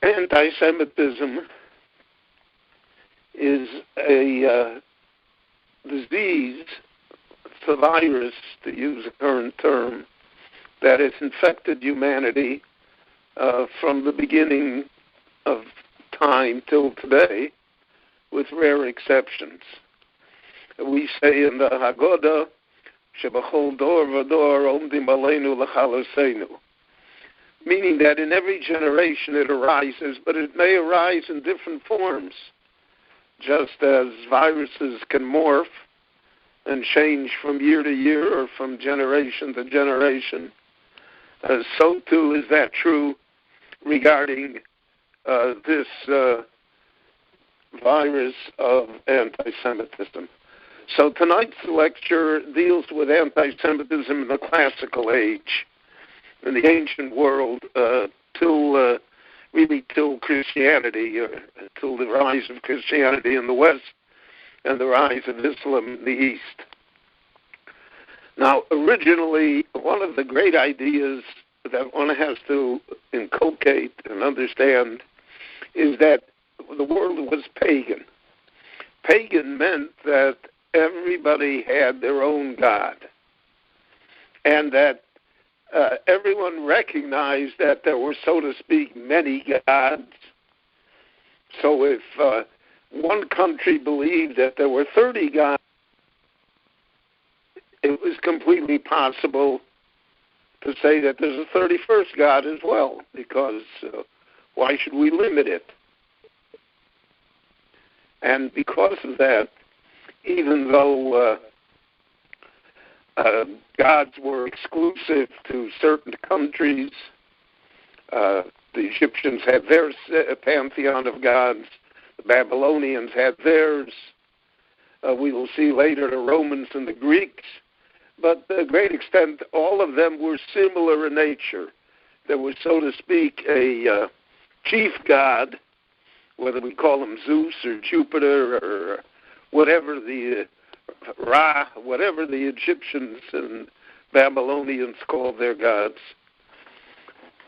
Anti-Semitism is a disease, it's a virus, to use a current term, that has infected humanity from the beginning of time till today, with rare exceptions. We say in the Haggadah, Shebachol dor v'dor omdim aleinu l'chalosenu, meaning that in every generation it arises, but it may arise in different forms, just as viruses can morph and change from year to year or from generation to generation. So too is that true regarding this virus of anti-Semitism. So tonight's lecture deals with anti-Semitism in the classical age, in the ancient world, till Christianity, till the rise of Christianity in the West and the rise of Islam in the East. Now, originally, one of the great ideas that one has to inculcate and understand is that the world was pagan. Pagan meant that everybody had their own god, and that everyone recognized that there were, so to speak, many gods. So if one country believed that there were 30 gods, it was completely possible to say that there's a 31st God as well, because why should we limit it? And because of that, even though gods were exclusive to certain countries, the Egyptians had their Pantheon of Gods, the Babylonians had theirs, we will see later the Romans and the Greeks, but to a great extent all of them were similar in nature. There was, so to speak, a chief god, whether we call him Zeus or Jupiter or whatever the Ra, whatever the Egyptians and Babylonians called their gods.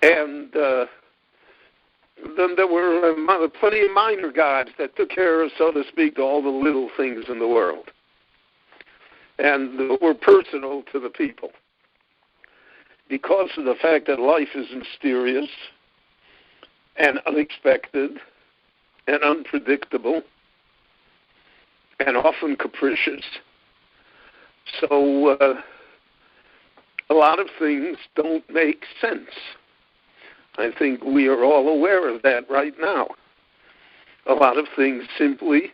And then there were plenty of minor gods that took care of, so to speak, all the little things in the world, and were personal to the people. Because of the fact that life is mysterious and unexpected and unpredictable and often capricious, so a lot of things don't make sense. I think we are all aware of that right now. A lot of things simply,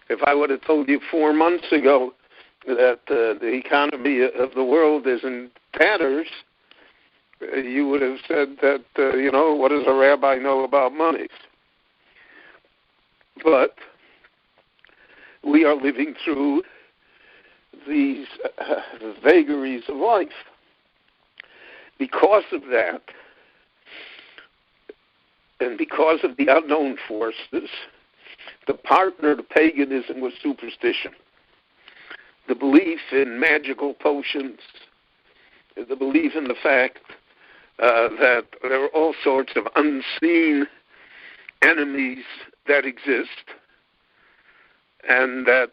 if I would have told you 4 months ago that the economy of the world is in tatters, you would have said that, what does a rabbi know about money? But we are living through these vagaries of life. Because of that, and because of the unknown forces, the partner to paganism was superstition. The belief in magical potions, the belief in the fact that there are all sorts of unseen enemies that exist, and that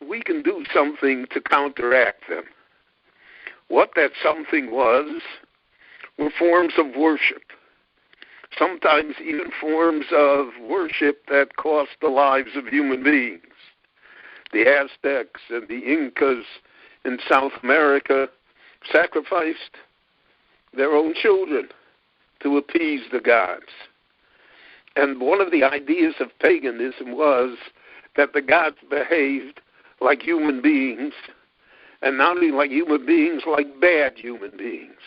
we can do something to counteract them. What that something was were forms of worship, sometimes even forms of worship that cost the lives of human beings. The Aztecs and the Incas in South America sacrificed their own children to appease the gods. And one of the ideas of paganism was that the gods behaved like human beings, and not only like human beings, like bad human beings.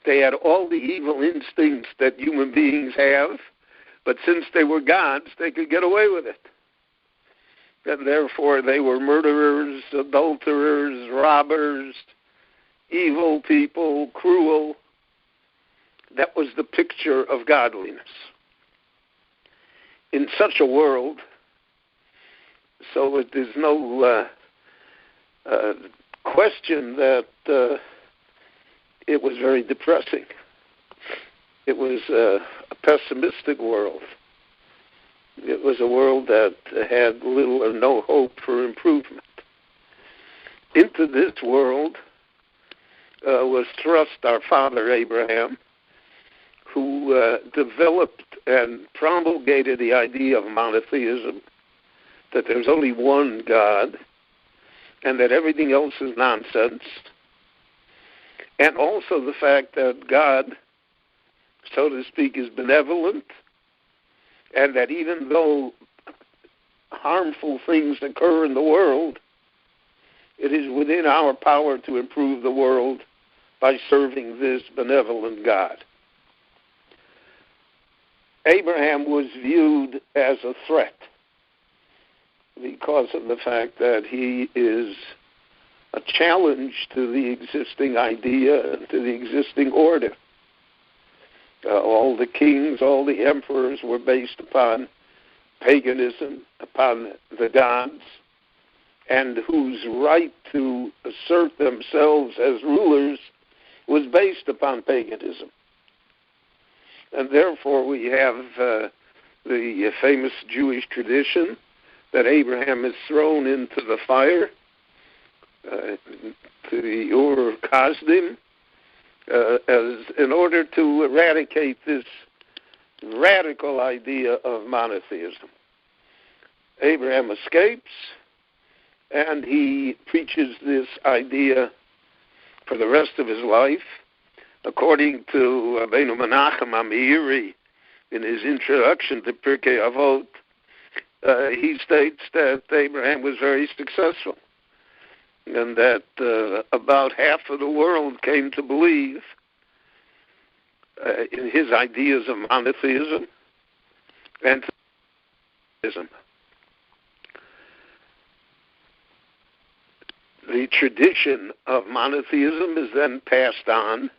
They had all the evil instincts that human beings have, but since they were gods, they could get away with it. And therefore they were murderers, adulterers, robbers, evil people, cruel. That was the picture of godliness. In such a world, so there's no question that it was very depressing. It was a pessimistic world. It was a world that had little or no hope for improvement. Into this world was thrust our father Abraham, who developed and promulgated the idea of monotheism, that there's only one God and that everything else is nonsense, and also the fact that God, so to speak, is benevolent, and that even though harmful things occur in the world, it is within our power to improve the world by serving this benevolent God. Abraham was viewed as a threat because of the fact that he is a challenge to the existing idea and to the existing order. All the kings, all the emperors were based upon paganism, upon the gods, and whose right to assert themselves as rulers was based upon paganism. And therefore we have the famous Jewish tradition that Abraham is thrown into the fire, to the Ur Kasdim, as in order to eradicate this radical idea of monotheism. Abraham escapes, and he preaches this idea for the rest of his life. According to Rabbeinu Menachem Amiri, in his introduction to Pirkei Avot, he states that Abraham was very successful, and that about half of the world came to believe in his ideas of monotheism and theism. The tradition of monotheism is then passed on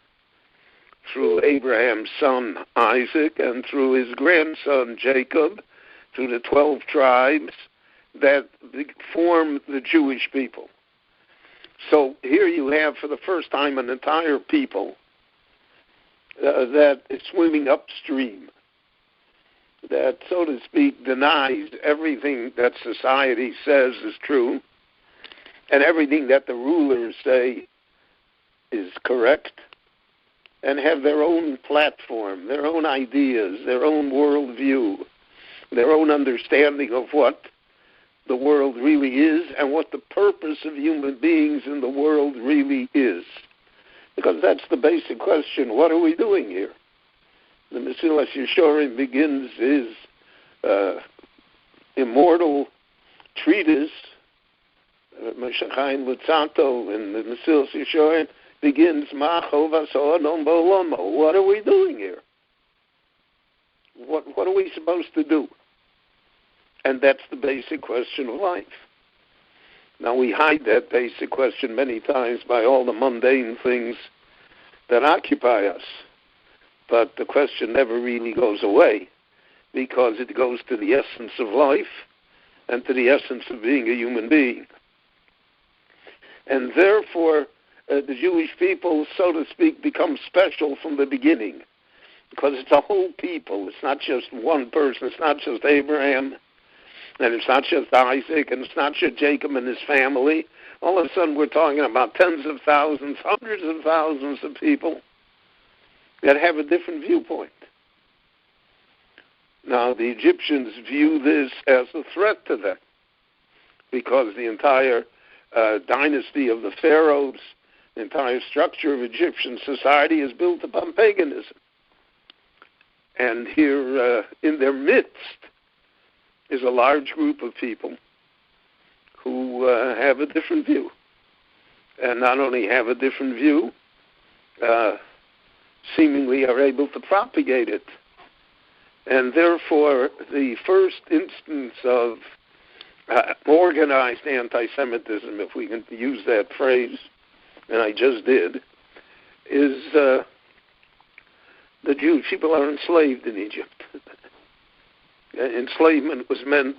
through Abraham's son Isaac and through his grandson Jacob, through the 12 tribes that form the Jewish people. So here you have, for the first time, an entire people that is swimming upstream, that, so to speak, denies everything that society says is true and everything that the rulers say is correct, and have their own platform, their own ideas, their own worldview, their own understanding of what the world really is and what the purpose of human beings in the world really is. Because that's the basic question. What are we doing here? The Mesilas Yesharim begins his immortal treatise, Moshe Chaim Luzzatto, in the Mesilas Yesharim, begins, Ma chova so'adam ba'olamo. What are we doing here? What are we supposed to do? And that's the basic question of life. Now, we hide that basic question many times by all the mundane things that occupy us. But the question never really goes away, because it goes to the essence of life and to the essence of being a human being. And therefore, the Jewish people, so to speak, become special from the beginning, because it's a whole people. It's not just one person. It's not just Abraham, and it's not just Isaac, and it's not just Jacob and his family. All of a sudden, we're talking about tens of thousands, hundreds of thousands of people that have a different viewpoint. Now, the Egyptians view this as a threat to them, because the entire dynasty of the pharaohs, the entire structure of Egyptian society is built upon paganism. And here in their midst is a large group of people who have a different view. And not only have a different view, seemingly are able to propagate it. And therefore, the first instance of organized anti-Semitism, if we can use that phrase, and I just did, is the Jewish people are enslaved in Egypt. Enslavement was meant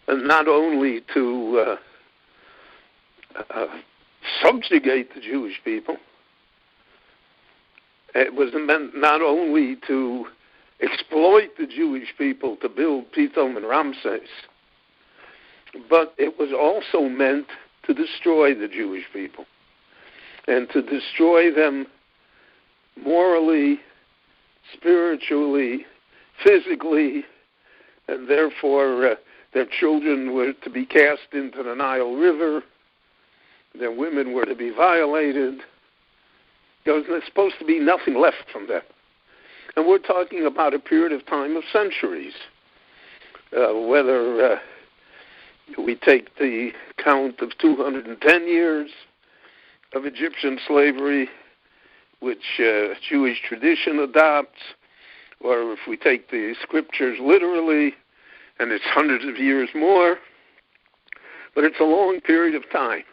not only to subjugate the Jewish people It was meant not only to exploit the Jewish people to build Pithom and Ramses, but it was also meant to destroy the Jewish people and to destroy them morally, spiritually, physically, and therefore their children were to be cast into the Nile River, their women were to be violated. There was supposed to be nothing left from them. And we're talking about a period of time of centuries. Whether we take the count of 210 years of Egyptian slavery, which Jewish tradition adopts, or if we take the scriptures literally, and it's hundreds of years more, but it's a long period of time.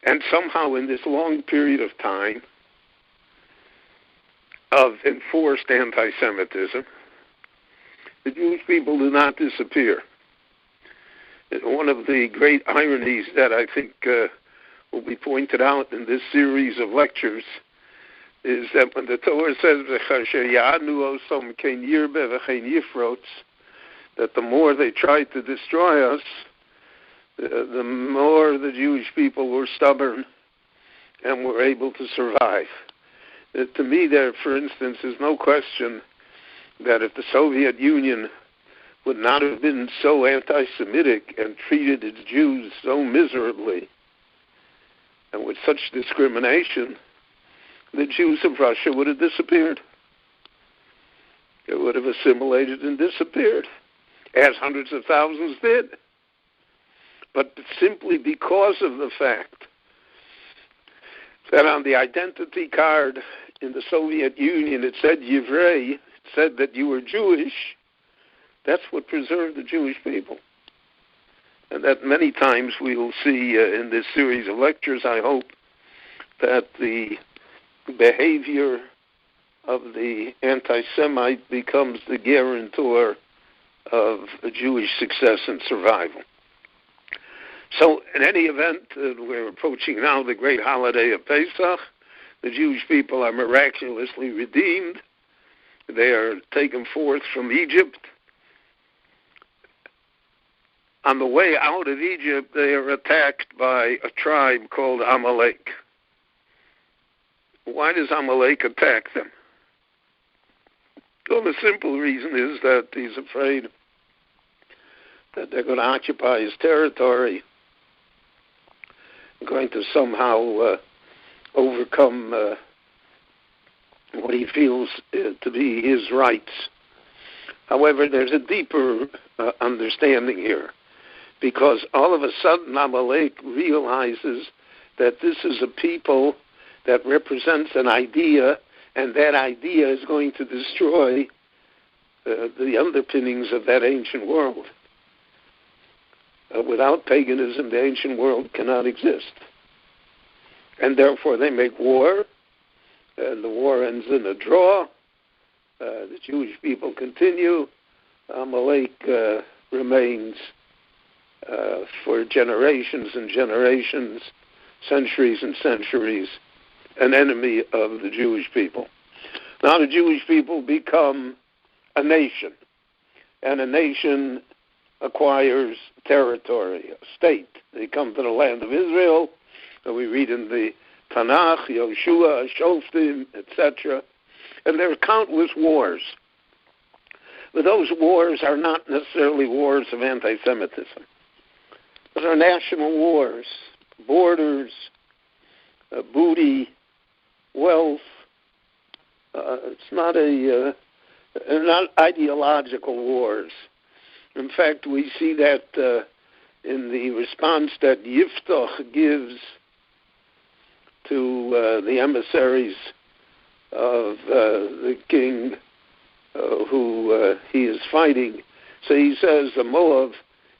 And somehow in this long period of time of enforced anti-Semitism, the Jewish people do not disappear. One of the great ironies that I think will be pointed out in this series of lectures is that when the Torah says that the more they tried to destroy us, the more the Jewish people were stubborn and were able to survive. To me, there, for instance, is no question that if the Soviet Union would not have been so anti-Semitic and treated its Jews so miserably and with such discrimination, the Jews of Russia would have disappeared. They would have assimilated and disappeared, as hundreds of thousands did. But simply because of the fact that on the identity card in the Soviet Union it said Yivrei, it said that you were Jewish, that's what preserved the Jewish people. And that many times we will see in this series of lectures, I hope, that the behavior of the anti-Semite becomes the guarantor of a Jewish success and survival. So, in any event, we're approaching now the great holiday of Pesach. The Jewish people are miraculously redeemed. They are taken forth from Egypt. On the way out of Egypt, they are attacked by a tribe called Amalek. Why does Amalek attack them? Well, the simple reason is that he's afraid that they're going to occupy his territory, going to somehow overcome what he feels to be his rights. However, there's a deeper understanding here, because all of a sudden Amalek realizes that this is a people that represents an idea, and that idea is going to destroy the underpinnings of that ancient world. Without paganism, the ancient world cannot exist. And therefore they make war, and the war ends in a draw. The Jewish people continue. Amalek remains for generations and generations, centuries and centuries, an enemy of the Jewish people. Now the Jewish people become a nation, and a nation acquires territory, a state. They come to the land of Israel, and we read in the Tanakh, Yoshua, Shoftim, etc., and there are countless wars. But those wars are not necessarily wars of anti-Semitism. Those are national wars, borders, booty, wealth. It's not not ideological wars. In fact, we see that in the response that Yiftach gives to the emissaries of the king who he is fighting. So he says, Moab,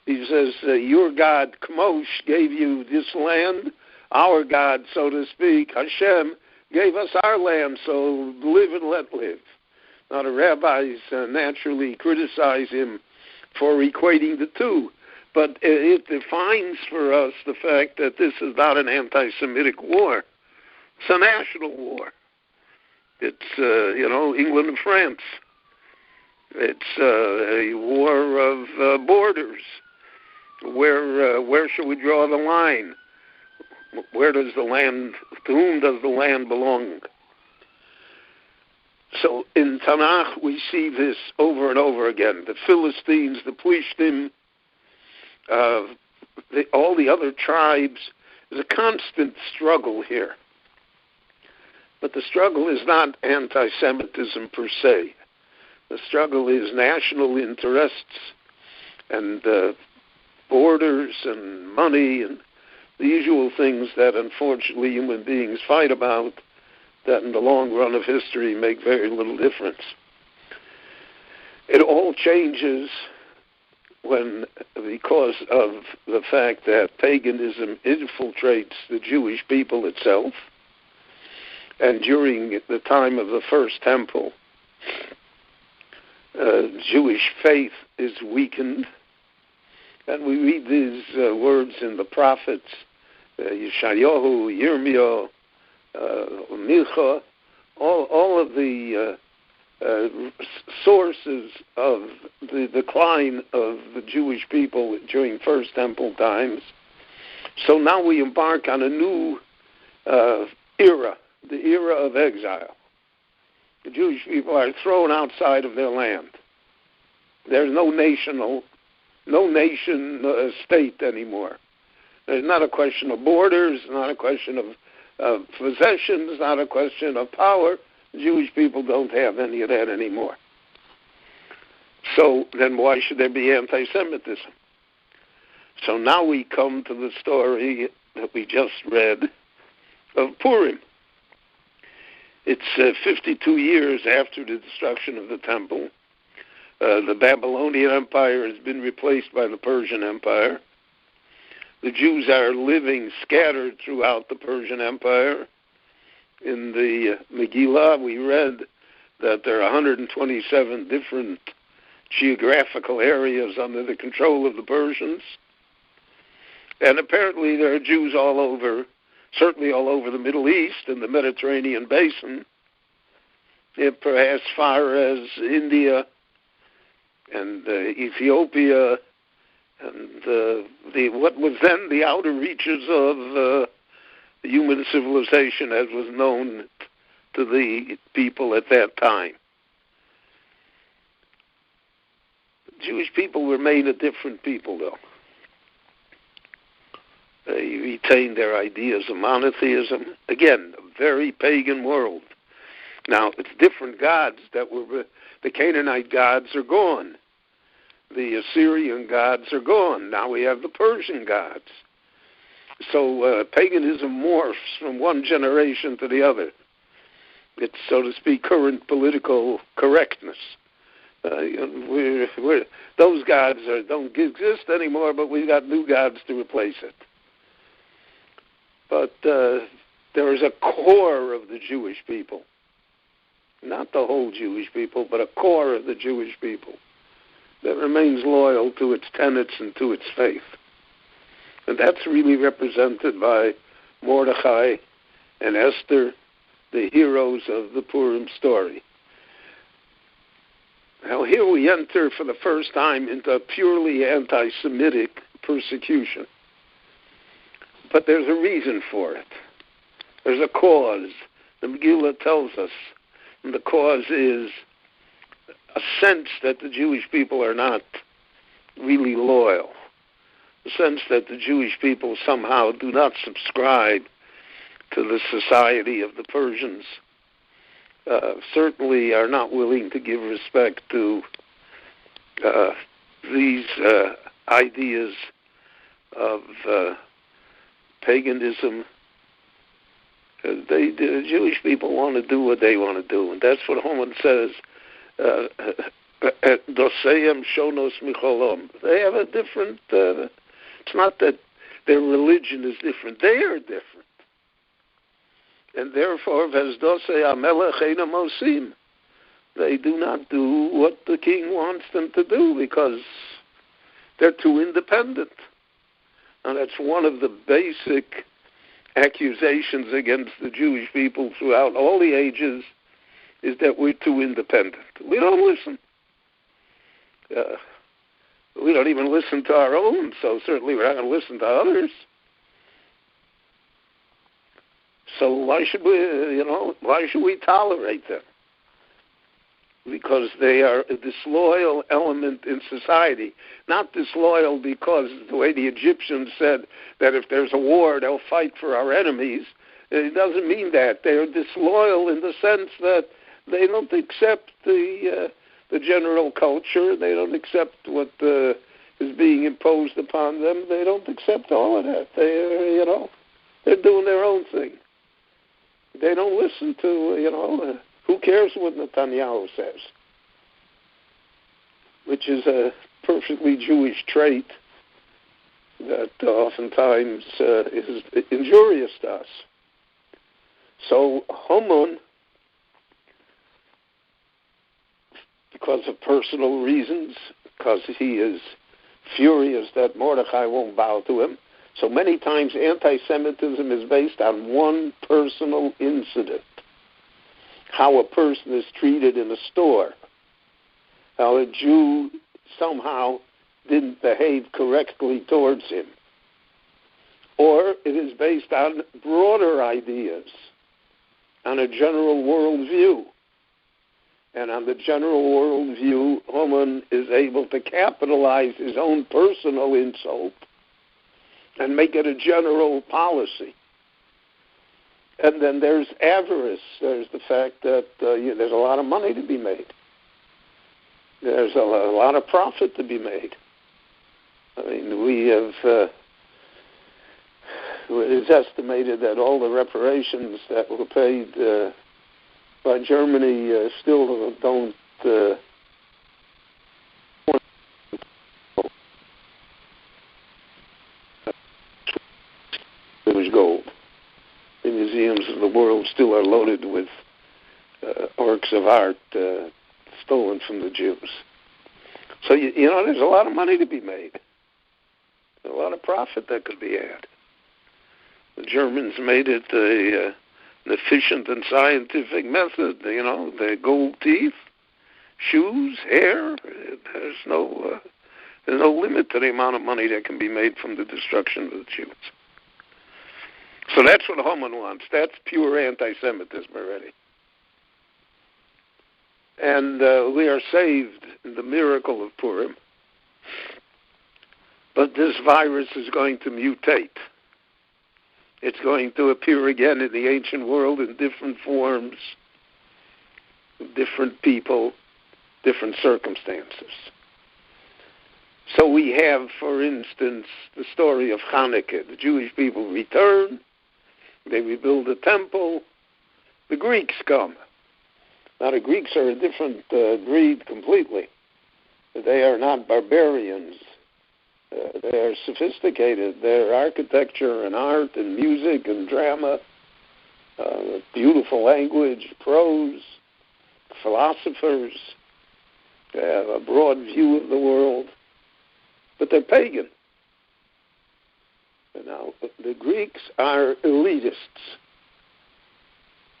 he says, your God, Kamosh, gave you this land. Our God, so to speak, Hashem, gave us our land, so live and let live. Now the rabbis naturally criticize him for equating the two, but it defines for us the fact that this is not an anti-Semitic war. It's a national war. It's, England and France. It's a war of borders. Where should we draw the line? Where does the land, to whom does the land belong? So in Tanakh, we see this over and over again. The Philistines, the Plishtim, all the other tribes. There's a constant struggle here. But the struggle is not anti-Semitism per se. The struggle is national interests and borders and money and the usual things that unfortunately human beings fight about, that in the long run of history make very little difference. It all changes because of the fact that paganism infiltrates the Jewish people itself, and during the time of the First Temple, Jewish faith is weakened, and we read these words in the prophets, Yeshayahu, Yirmiyahu, Milcha, all of the sources of the decline of the Jewish people during First Temple times. So now we embark on a new era, the era of exile. The Jewish people are thrown outside of their land. There's no nation state anymore. There's not a question of borders, not a question of possessions, not a question of power. The Jewish people don't have any of that anymore. So then why should there be anti-Semitism? So now we come to the story that we just read of Purim. It's 52 years after the destruction of the temple. The Babylonian Empire has been replaced by the Persian Empire. The Jews are living scattered throughout the Persian Empire. In the Megillah, we read that there are 127 different geographical areas under the control of the Persians. And apparently there are Jews all over, certainly all over the Middle East and the Mediterranean basin, perhaps as far as India and Ethiopia and what was then the outer reaches of human civilization as was known to the people at that time. Jewish people remain a different people, though. They retain their ideas of monotheism. Again, a very pagan world. Now, it's different gods the Canaanite gods are gone. The Assyrian gods are gone. Now we have the Persian gods. So paganism morphs from one generation to the other. It's, so to speak, current political correctness. Those gods don't exist anymore, but we've got new gods to replace it. But there is a core of the Jewish people, not the whole Jewish people, but a core of the Jewish people that remains loyal to its tenets and to its faith. And that's really represented by Mordechai and Esther, the heroes of the Purim story. Now here we enter for the first time into purely anti-Semitic persecution. But there's a reason for it. There's a cause. The Megillah tells us. And the cause is a sense that the Jewish people are not really loyal. The sense that the Jewish people somehow do not subscribe to the society of the Persians. Certainly are not willing to give respect to these ideas of paganism. The Jewish people want to do what they want to do, and that's what Holman says. Doseim shonos micholom. They have a different. It's not that their religion is different; they are different, and therefore, v'zdosei hamelech eina mosim. They do not do what the king wants them to do because they're too independent. And that's one of the basic accusations against the Jewish people throughout all the ages is that we're too independent. We don't listen. We don't even listen to our own, so certainly we're not going to listen to others. So why should we tolerate them? Because they are a disloyal element in society. Not disloyal because the way the Egyptians said that if there's a war, they'll fight for our enemies. It doesn't mean that. They're disloyal in the sense that they don't accept the general culture. They don't accept what is being imposed upon them. They don't accept all of that. They're doing their own thing. They don't listen to, who cares what Netanyahu says, which is a perfectly Jewish trait that oftentimes is injurious to us. So Haman, because of personal reasons, because he is furious that Mordechai won't bow to him, so many times anti-Semitism is based on one personal incident. How a person is treated in a store. How a Jew somehow didn't behave correctly towards him. Or it is based on broader ideas, on a general worldview. And on the general worldview, Haman is able to capitalize his own personal insult and make it a general policy. And then there's avarice. There's the fact that there's a lot of money to be made. There's a lot of profit to be made. I mean, we have, it is estimated that all the reparations that were paid by Germany still don't Jewish gold. The museums of the world still are loaded with works of art stolen from the Jews. So, there's a lot of money to be made. There's a lot of profit that could be had. The Germans made it an efficient and scientific method. The gold teeth, shoes, hair. There's no limit to the amount of money that can be made from the destruction of the Jews. So that's what Haman wants. That's pure anti-Semitism already. And we are saved in the miracle of Purim. But this virus is going to mutate. It's going to appear again in the ancient world in different forms, different people, different circumstances. So we have, for instance, the story of Hanukkah. The Jewish people return. They rebuild the temple. The Greeks come. Now, the Greeks are a different breed completely. They are not barbarians. They are sophisticated. Their architecture and art and music and drama, beautiful language, prose, philosophers. They have a broad view of the world. But they're pagan. Now, the Greeks are elitists.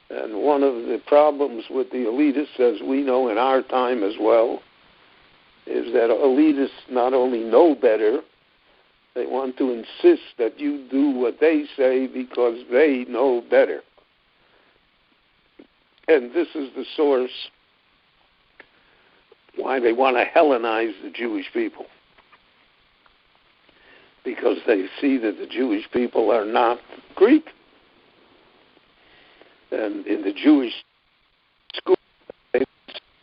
And one of the problems with the elitists, as we know in our time as well, is that elitists not only know better, they want to insist that you do what they say because they know better. And this is the source why they want to Hellenize the Jewish people. Because they see that the Jewish people are not Greek. And in the Jewish school, they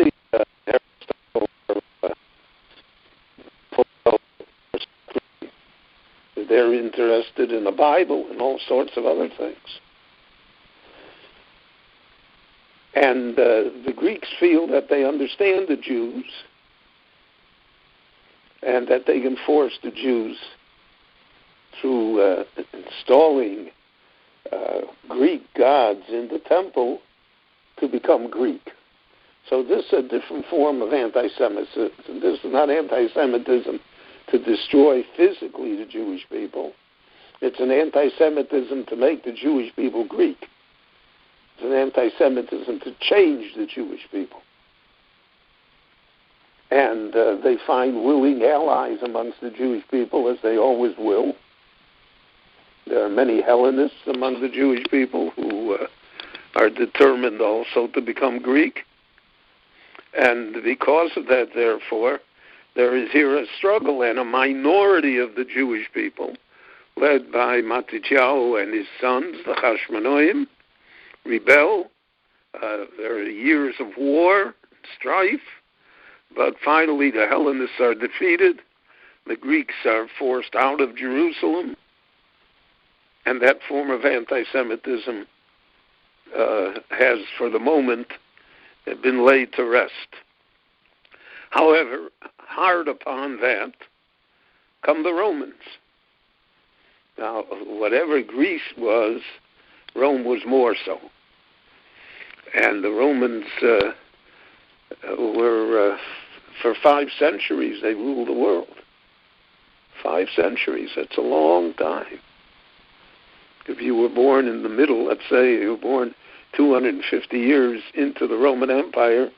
see they're interested in the Bible and all sorts of other things. And the Greeks feel that they understand the Jews and that they can force the Jews through installing Greek gods in the temple to become Greek. So this is a different form of anti-Semitism. This is not anti-Semitism to destroy physically the Jewish people. It's an anti-Semitism to make the Jewish people Greek. an anti-Semitism to change the Jewish people. And they find willing allies amongst the Jewish people, as they always will. There are many Hellenists among the Jewish people who are determined also to become Greek. And because of that, therefore, there is here a struggle, and a minority of the Jewish people, led by Matityahu and his sons, the Hashmonaim, rebel. There are years of war, strife, but finally the Hellenists are defeated. The Greeks are forced out of Jerusalem, and that form of anti-Semitism has, for the moment, been laid to rest. However, hard upon that come the Romans. Now, whatever Greece was, Rome was more so. And the Romans were, for 5 centuries, they ruled the world. 5 centuries, that's a long time. If you were born in the middle, let's say you were born 250 years into the Roman Empire,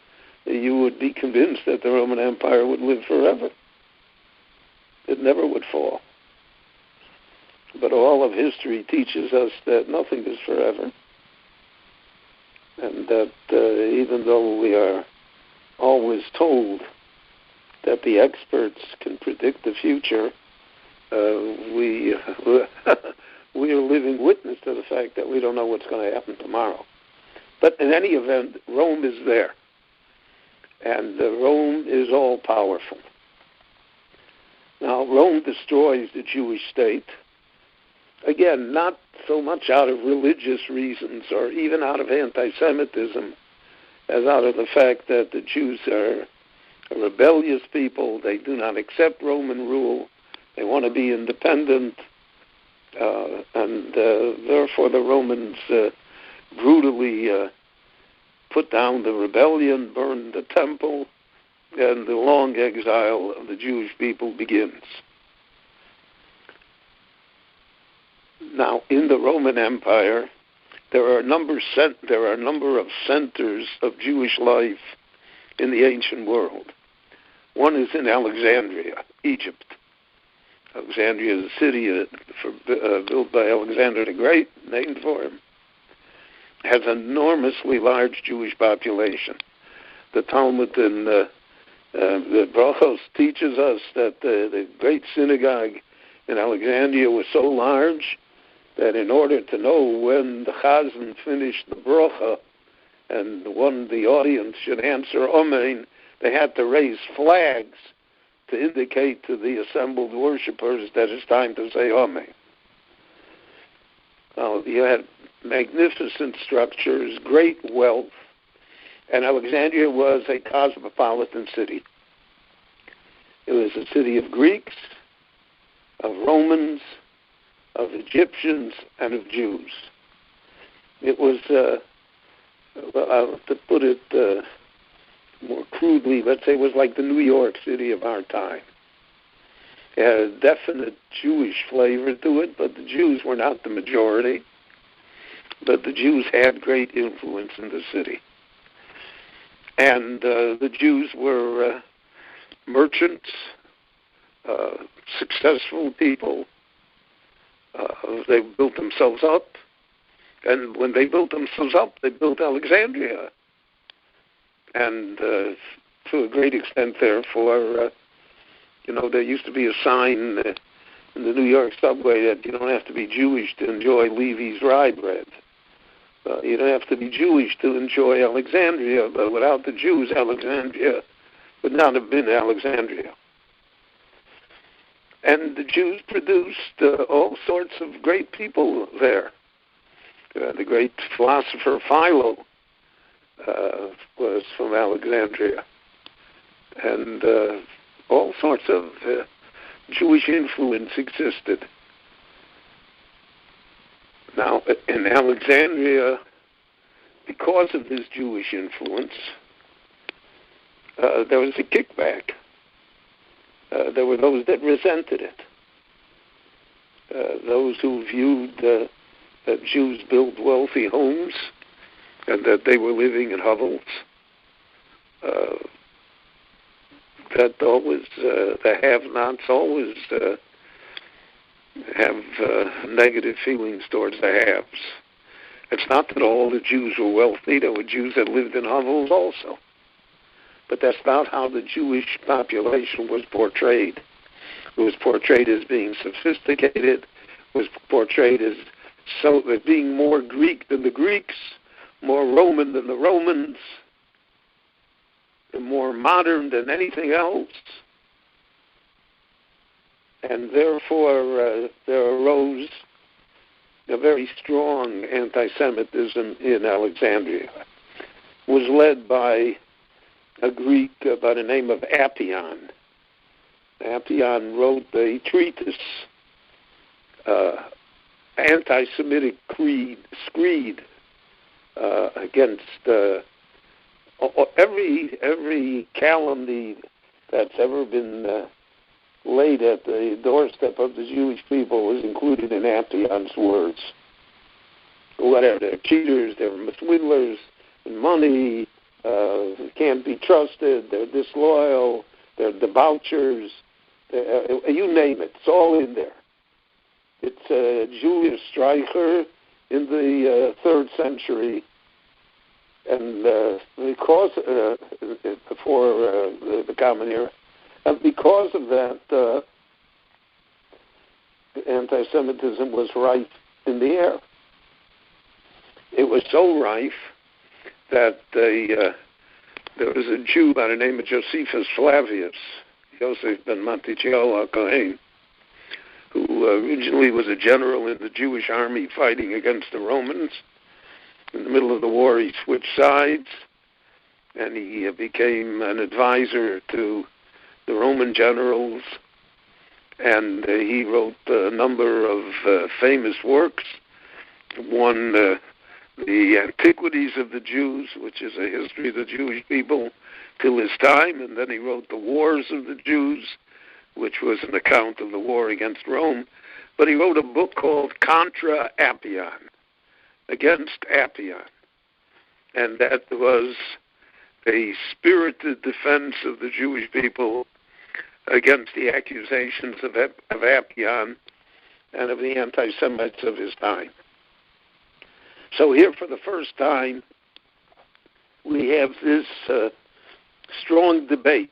you would be convinced that the Roman Empire would live forever. It never would fall. But all of history teaches us that nothing is forever. And that even though we are always told that the experts can predict the future, we are living witness to the fact that we don't know what's going to happen tomorrow. But in any event, Rome is there. And Rome is all-powerful. Now, Rome destroys the Jewish state, again, not so much out of religious reasons or even out of anti-Semitism as out of the fact that the Jews are a rebellious people. They do not accept Roman rule. They want to be independent. And therefore the Romans brutally put down the rebellion, burned the temple, and the long exile of the Jewish people begins. Now, in the Roman Empire, there are a number of centers of Jewish life in the ancient world. One is in Alexandria, Egypt. Alexandria is a city built by Alexander the Great, named for him. Has an enormously large Jewish population. The Talmud in the Brachos teaches us that the great synagogue in Alexandria was so large that in order to know when the Chazan finished the bracha and when the audience should answer Amen, they had to raise flags to indicate to the assembled worshipers that it's time to say Amen. Now, you had magnificent structures, great wealth, and Alexandria was a cosmopolitan city. It was a city of Greeks, of Romans, of Egyptians, and of Jews. It was, to put it more crudely, let's say it was like the New York City of our time. It had a definite Jewish flavor to it, but the Jews were not the majority. But the Jews had great influence in the city. And the Jews were merchants, successful people. They built themselves up. And when they built themselves up, they built Alexandria. And to a great extent, therefore, there used to be a sign in the New York subway that you don't have to be Jewish to enjoy Levy's rye bread. You don't have to be Jewish to enjoy Alexandria, but without the Jews, Alexandria would not have been Alexandria. And the Jews produced all sorts of great people there. The great philosopher Philo was from Alexandria. And all sorts of Jewish influence existed. Now, in Alexandria, because of this Jewish influence, there was a kickback. There were those that resented it. Those who viewed that Jews built wealthy homes and that they were living in hovels. That always, the have-nots always have negative feelings towards the haves. It's not that all the Jews were wealthy. There were Jews that lived in hovels also. But that's not how the Jewish population was portrayed. It was portrayed as being sophisticated, was portrayed as being more Greek than the Greeks, more Roman than the Romans, and more modern than anything else. And therefore, there arose a very strong anti-Semitism in Alexandria. It was led by a Greek by the name of Appian. Appian wrote a treatise, anti-Semitic screed against every calumny that's ever been laid at the doorstep of the Jewish people was included in Appian's words. Whatever, they're cheaters, they're swindlers in money, can't be trusted, they're disloyal, they're debauchers, you name it, it's all in there. It's Julius Streicher in the 3rd century, and because before the Common Era, and because of that, anti-Semitism was rife in the air. It was so rife that there was a Jew by the name of Josephus Flavius, Yosef ben Matityahu HaKohen, who originally was a general in the Jewish army fighting against the Romans. In the middle of the war, he switched sides, and he became an advisor to the Roman generals, and he wrote a number of famous works. One, the Antiquities of the Jews, which is a history of the Jewish people till his time, and then he wrote the Wars of the Jews, which was an account of the war against Rome. But he wrote a book called Contra Appian, against Appian, and that was a spirited defense of the Jewish people against the accusations of Appian and of the anti-Semites of his time. So here, for the first time, we have this strong debate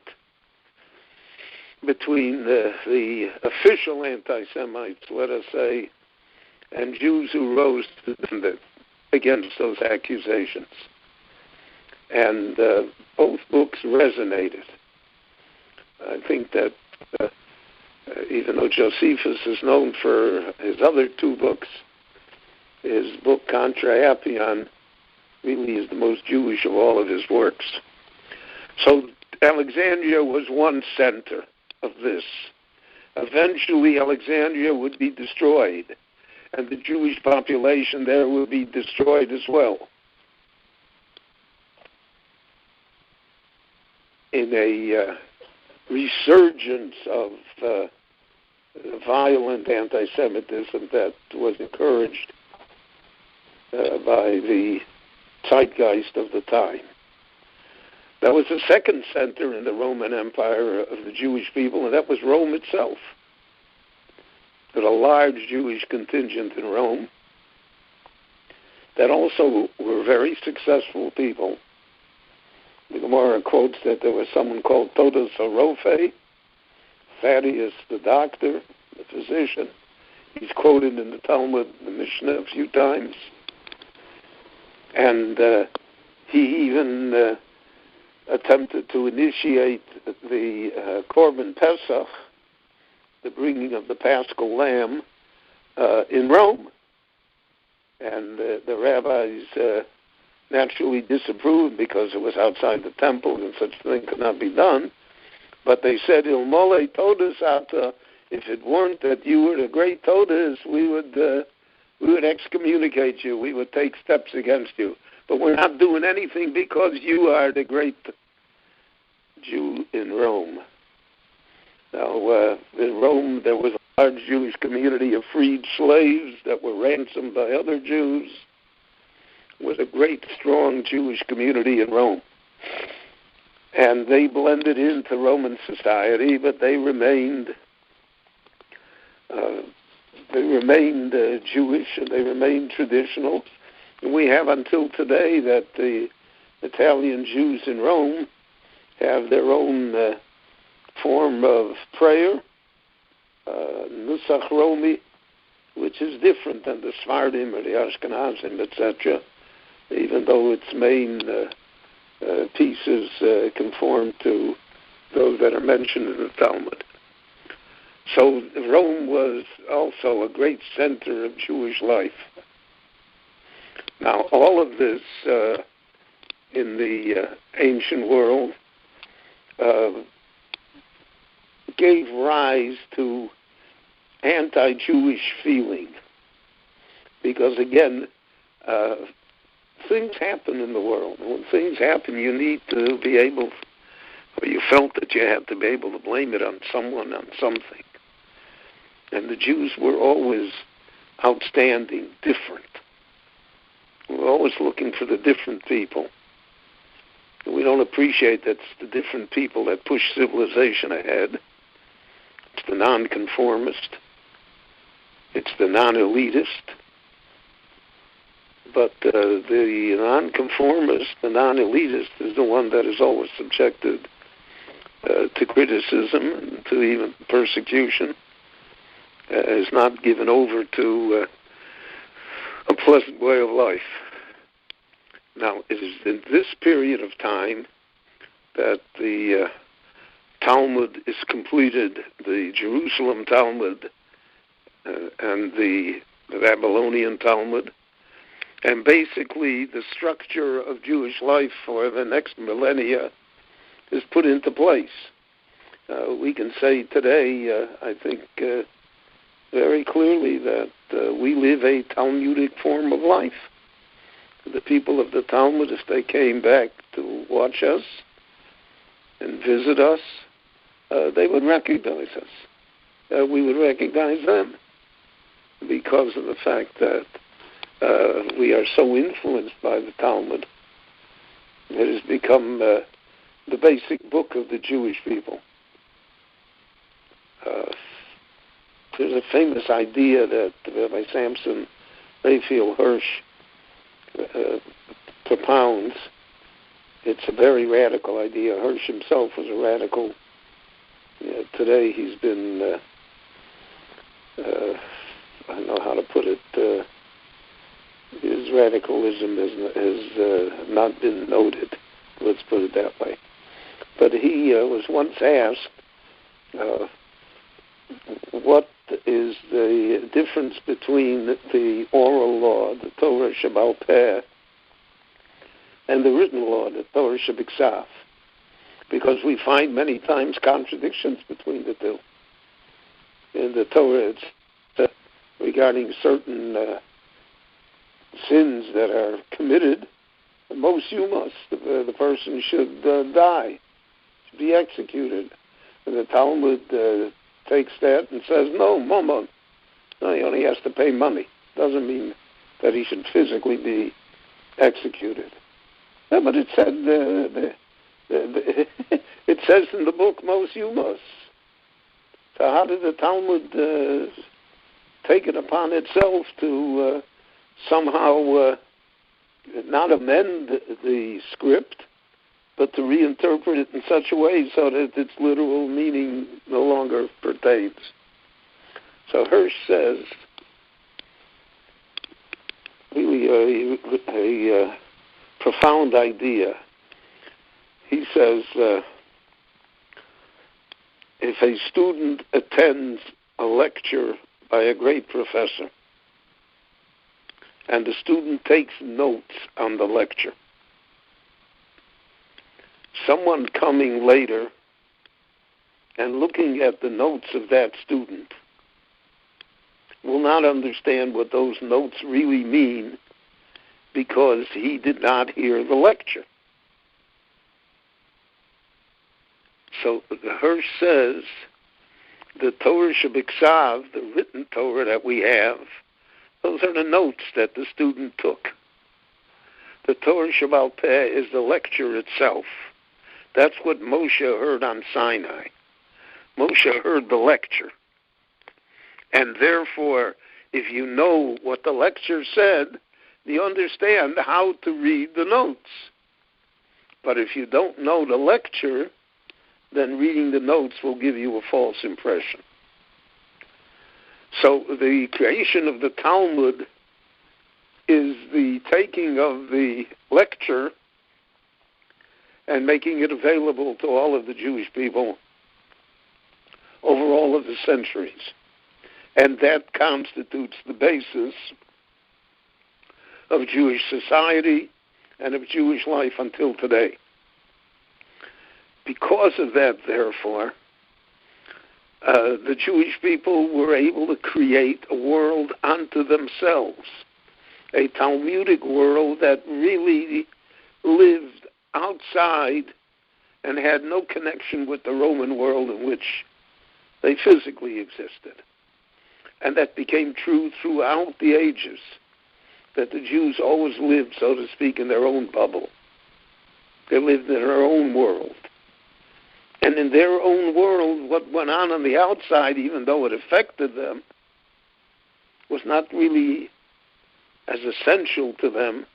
between the official anti-Semites, let us say, and Jews who rose to defend against those accusations. And both books resonated. I think that even though Josephus is known for his other 2 books, his book Contra Appian really is the most Jewish of all of his works. So Alexandria was one center of this. Eventually Alexandria would be destroyed, and the Jewish population there would be destroyed as well. In a resurgence of violent anti-Semitism that was encouraged by the zeitgeist of the time. That was the second center in the Roman Empire of the Jewish people, and that was Rome itself. There was a large Jewish contingent in Rome that also were very successful people. The Gemara quotes that there was someone called Todos Harophe, Thaddeus the doctor, the physician. He's quoted in the Talmud, the Mishnah, a few times. And he even attempted to initiate the Korban Pesach, the bringing of the Paschal Lamb, in Rome. And the rabbis naturally disapproved because it was outside the temple and such a thing could not be done. But they said, Il mole todas ata, if it weren't that you were the great todas, we would excommunicate you. We would take steps against you. But we're not doing anything because you are the great Jew in Rome. Now, in Rome, there was a large Jewish community of freed slaves that were ransomed by other Jews. was a great, strong Jewish community in Rome. And they blended into Roman society, but they remained Jewish, and they remained traditional. And we have until today that the Italian Jews in Rome have their own form of prayer, Nusach Romi, which is different than the Sephardim or the Ashkenazim, etc., even though its main pieces conform to those that are mentioned in the Talmud. So Rome was also a great center of Jewish life. Now, all of this in the ancient world gave rise to anti-Jewish feeling, because again, things happen in the world. When things happen, you need to be able, or you felt that you had to be able to blame it on someone, on something. And the Jews were always outstanding, different. We're always looking for the different people. We don't appreciate that it's the different people that push civilization ahead. It's the nonconformist. It's the non-elitist. But the nonconformist, the non-elitist, is the one that is always subjected to criticism and to even persecution. Is not given over to a pleasant way of life. Now, it is in this period of time that the Talmud is completed, the Jerusalem Talmud and the Babylonian Talmud, and basically the structure of Jewish life for the next millennia is put into place. We can say today, I think, very clearly that we live a Talmudic form of life. The people of the Talmud, if they came back to watch us and visit us, they would recognize us. We would recognize them because of the fact that we are so influenced by the Talmud. It has become the basic book of the Jewish people. There's a famous idea that Rabbi Samson Raphael Hirsch propounds. It's a very radical idea. Hirsch himself was a radical. Today he's been, I don't know how to put it, his radicalism has not been noted. Let's put it that way. But he was once asked, what is the difference between the oral law, the Torah Shebaal Peh, and the written law, the Torah Shebiksav? Because we find many times contradictions between the two. In the Torah, it's regarding certain sins that are committed, most yumas, the person should die, should be executed. And the Talmud takes that and says, no, Mammon. No, he only has to pay money. Doesn't mean that he should physically be executed. Yeah, but it said, it says in the book, Mos Yumas. So how did the Talmud take it upon itself to somehow not amend the script, but to reinterpret it in such a way so that its literal meaning no longer pertains? So Hirsch says, really a profound idea. He says, if a student attends a lecture by a great professor, and the student takes notes on the lecture, someone coming later and looking at the notes of that student will not understand what those notes really mean because he did not hear the lecture. So Hirsch says the Torah Shebiksav, the written Torah that we have, those are the notes that the student took. The Torah Shabbal Peh is the lecture itself. That's what Moshe heard on Sinai. Moshe heard the lecture. And therefore, if you know what the lecture said, you understand how to read the notes. But if you don't know the lecture, then reading the notes will give you a false impression. So the creation of the Talmud is the taking of the lecture and making it available to all of the Jewish people over all of the centuries. And that constitutes the basis of Jewish society and of Jewish life until today. Because of that, therefore, the Jewish people were able to create a world unto themselves, a Talmudic world that really lived outside and had no connection with the Roman world in which they physically existed. And that became true throughout the ages, that the Jews always lived, so to speak, in their own bubble. They lived in their own world. And in their own world, what went on the outside, even though it affected them, was not really as essential to them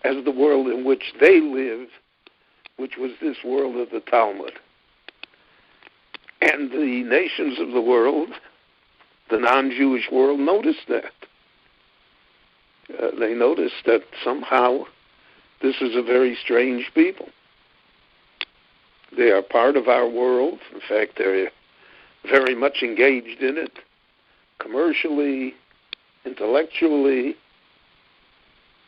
as the world in which they lived, which was this world of the Talmud. And the nations of the world, the non-Jewish world, noticed that. They noticed that somehow this is a very strange people. They are part of our world. In fact, they're very much engaged in it, commercially, intellectually.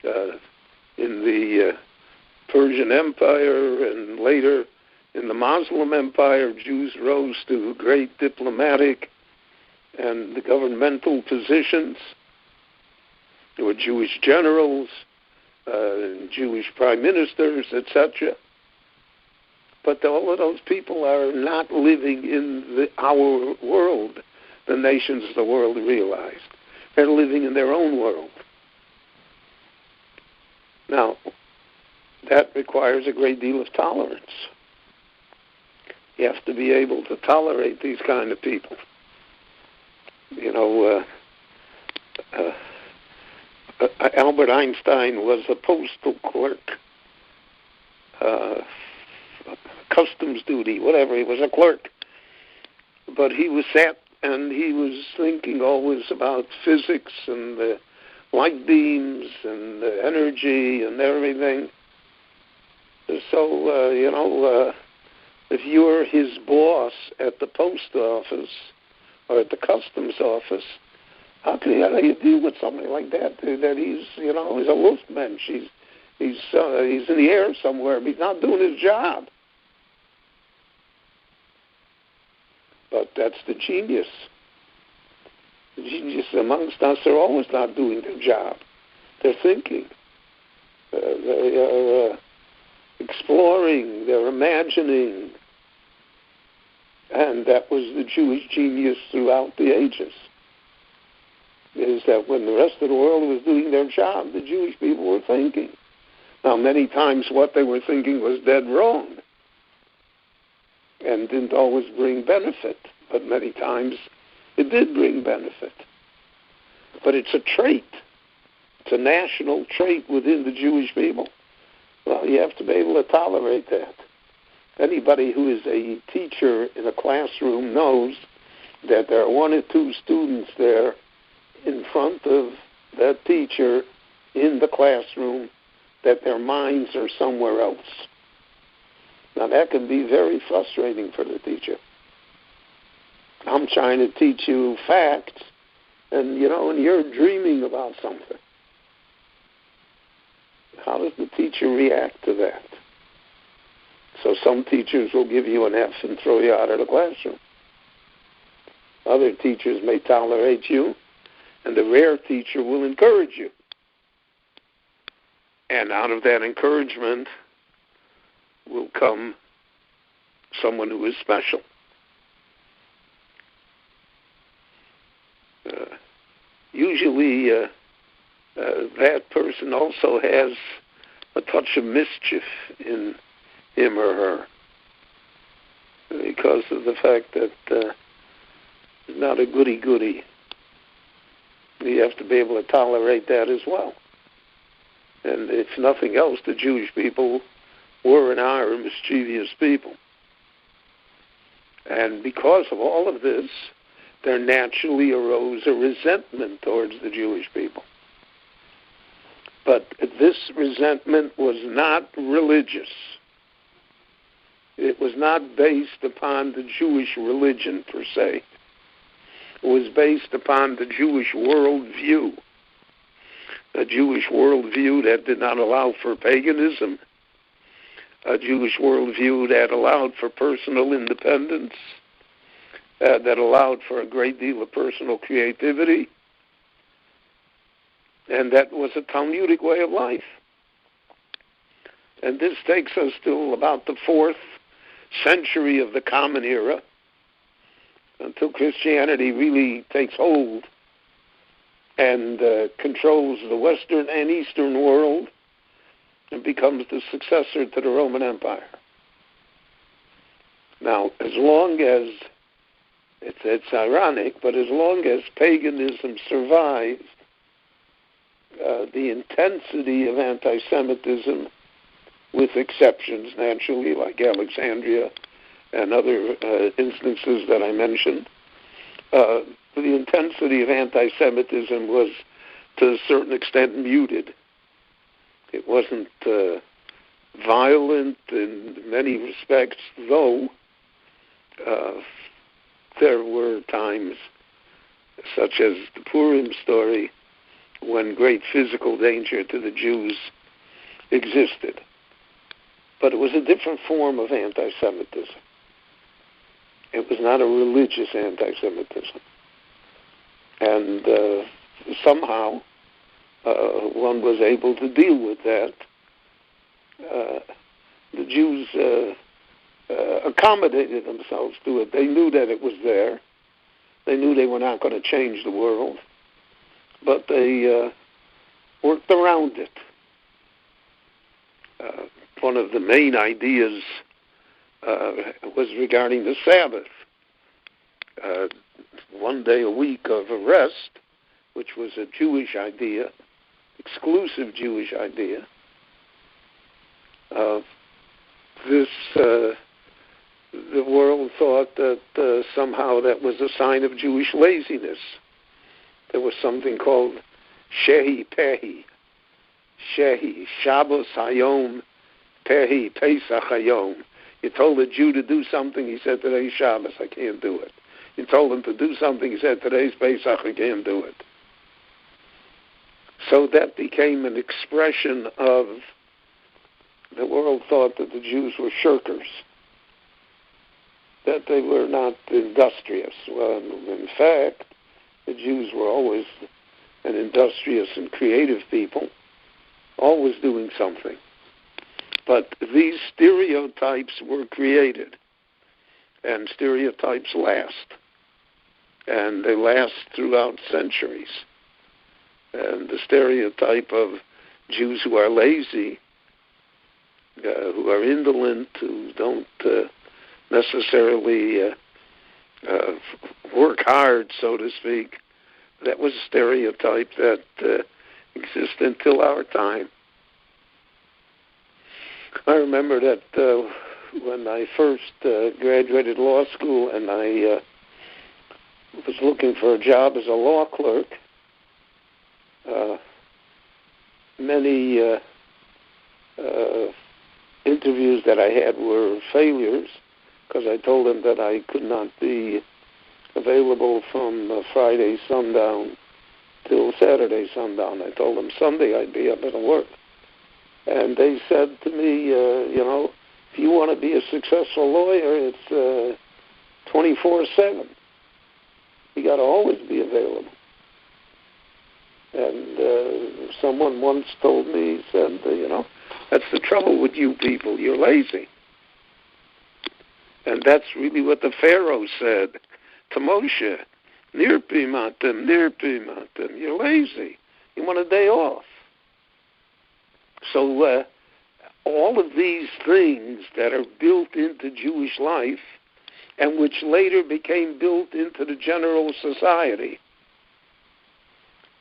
In the Persian Empire and later in the Muslim Empire, Jews rose to great diplomatic and governmental positions. There were Jewish generals, Jewish prime ministers, etc. But all of those people are not living in our world, the nations of the world realized. They're living in their own world. Now, that requires a great deal of tolerance. You have to be able to tolerate these kind of people. You know, Albert Einstein was a postal clerk, customs duty, whatever. He was a clerk. But he was sat and he was thinking always about physics and the light beams and the energy and everything. So, if you're his boss at the post office or at the customs office, how do you deal with somebody like that? That he's a wolfman. He's in the air somewhere, but he's not doing his job. But that's the genius. The genius amongst us are always not doing their job. They're thinking. They are exploring. They're imagining. And that was the Jewish genius throughout the ages. Is that when the rest of the world was doing their job, the Jewish people were thinking. Now, many times what they were thinking was dead wrong and didn't always bring benefit, but many times it did bring benefit. But it's a trait. It's a national trait within the Jewish people. Well, you have to be able to tolerate that. Anybody who is a teacher in a classroom knows that there are one or two students there in front of that teacher in the classroom, that their minds are somewhere else. Now, that can be very frustrating for the teacher. I'm trying to teach you facts, and you're dreaming about something. How does the teacher react to that? So some teachers will give you an F and throw you out of the classroom. Other teachers may tolerate you, and the rare teacher will encourage you. And out of that encouragement will come someone who is special. Usually that person also has a touch of mischief in him or her because of the fact that it's not a goody-goody. You have to be able to tolerate that as well. And if nothing else, the Jewish people were and are mischievous people. And because of all of this, there naturally arose a resentment towards the Jewish people. But this resentment was not religious. It was not based upon the Jewish religion per se. It was based upon the Jewish worldview. A Jewish worldview that did not allow for paganism. A Jewish worldview that allowed for personal independence. That allowed for a great deal of personal creativity. And that was a Talmudic way of life. And this takes us to about the 4th century of the Common Era, until Christianity really takes hold and controls the Western and Eastern world and becomes the successor to the Roman Empire. Now, as long as, it's ironic, but as long as paganism survives, the intensity of anti-Semitism, with exceptions naturally, like Alexandria and other instances that I mentioned, the intensity of anti-Semitism was to a certain extent muted. It wasn't violent in many respects, though there were times, such as the Purim story, when great physical danger to the Jews existed. But it was a different form of anti-Semitism. It was not a religious anti-Semitism. And somehow one was able to deal with that. The Jews accommodated themselves to it. They knew that it was there. They knew they were not going to change the world. But they worked around it. One of the main ideas was regarding the Sabbath. One day a week of rest, which was a Jewish idea, exclusive Jewish idea. The world thought that somehow that was a sign of Jewish laziness. There was something called Shehi Pehi. Shehi, Shabbos Hayom, Pehi, Pesach Hayom. You told a Jew to do something, he said, today's Shabbos, I can't do it. You told him to do something, he said, today's Pesach, I can't do it. So that became an expression of, the world thought that the Jews were shirkers, that they were not industrious. Well, in fact, the Jews were always an industrious and creative people, always doing something. But these stereotypes were created, and stereotypes last. And they last throughout centuries. And the stereotype of Jews who are lazy, who are indolent, who don't necessarily work hard, so to speak, that was a stereotype that existed until our time. I remember that when I first graduated law school and I was looking for a job as a law clerk, many interviews that I had were failures because I told them that I could not be available from Friday sundown till Saturday sundown. I told them Sunday I'd be up and work. And they said to me, if you want to be a successful lawyer, it's 24/7. You got to always be available. And someone once told me, he said, that's the trouble with you people. You're lazy. And that's really what the Pharaoh said to Moshe. Nirpi matem, you're lazy. You want a day off. So all of these things that are built into Jewish life and which later became built into the general society,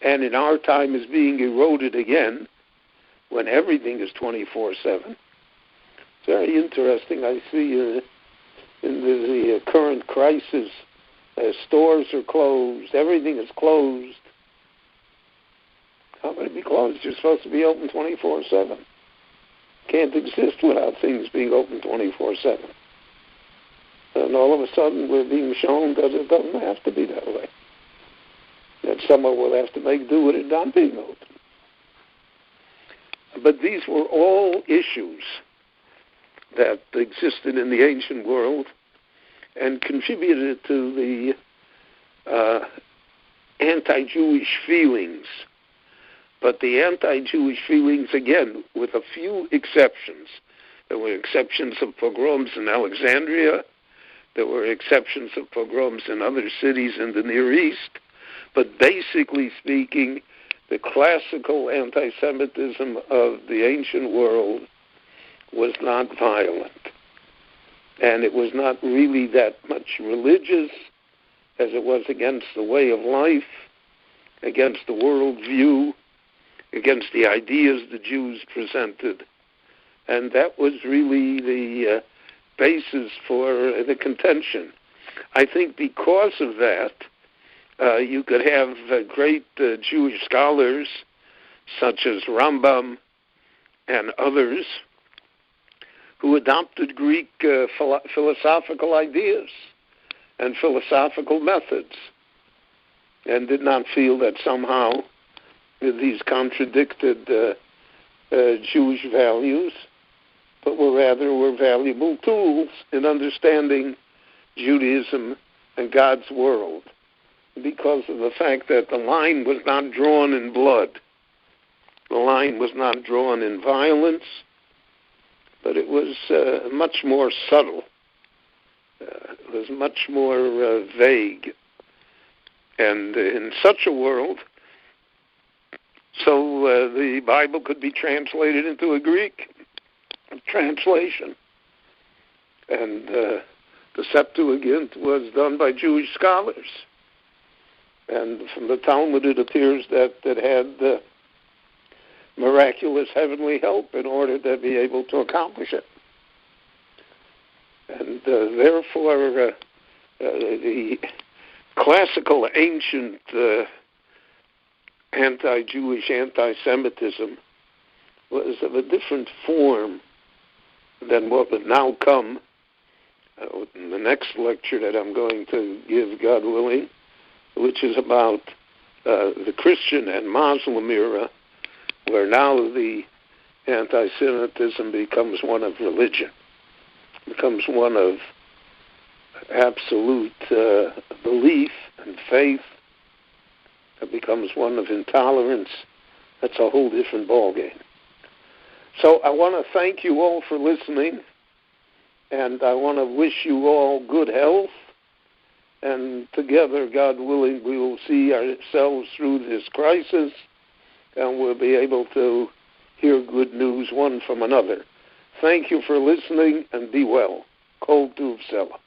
and in our time is being eroded again when everything is 24/7. Very interesting. I see in the current crisis, stores are closed, everything is closed. How can it be closed? You're supposed to be open 24/7. Can't exist without things being open 24/7. And all of a sudden we're being shown that it doesn't have to be that way. That someone will have to make do with it not being open. But these were all issues that existed in the ancient world and contributed to the anti-Jewish feelings. But the anti-Jewish feelings, again, with a few exceptions. There were exceptions of pogroms in Alexandria. There were exceptions of pogroms in other cities in the Near East. But basically speaking, the classical anti-Semitism of the ancient world was not violent. And it was not really that much religious as it was against the way of life, against the worldview, against the ideas the Jews presented. And that was really the basis for the contention. I think because of that, you could have great Jewish scholars such as Rambam and others who adopted Greek philosophical ideas and philosophical methods and did not feel that somehow these contradicted Jewish values, but were valuable tools in understanding Judaism and God's world, because of the fact that the line was not drawn in blood. The line was not drawn in violence, but it was much more subtle. It was much more vague. And in such a world, so the Bible could be translated into a Greek translation. And the Septuagint was done by Jewish scholars. And from the Talmud, it appears that it had miraculous heavenly help in order to be able to accomplish it. And therefore, the classical ancient anti-Jewish anti-Semitism was of a different form than what would now come in the next lecture that I'm going to give, God willing, which is about the Christian and Muslim era, where now the anti-Semitism becomes one of religion, becomes one of absolute belief and faith. It becomes one of intolerance. That's a whole different ballgame. So I want to thank you all for listening, and I want to wish you all good health. And together, God willing, we will see ourselves through this crisis, and we'll be able to hear good news one from another. Thank you for listening, and be well. Kol Tuv Selah.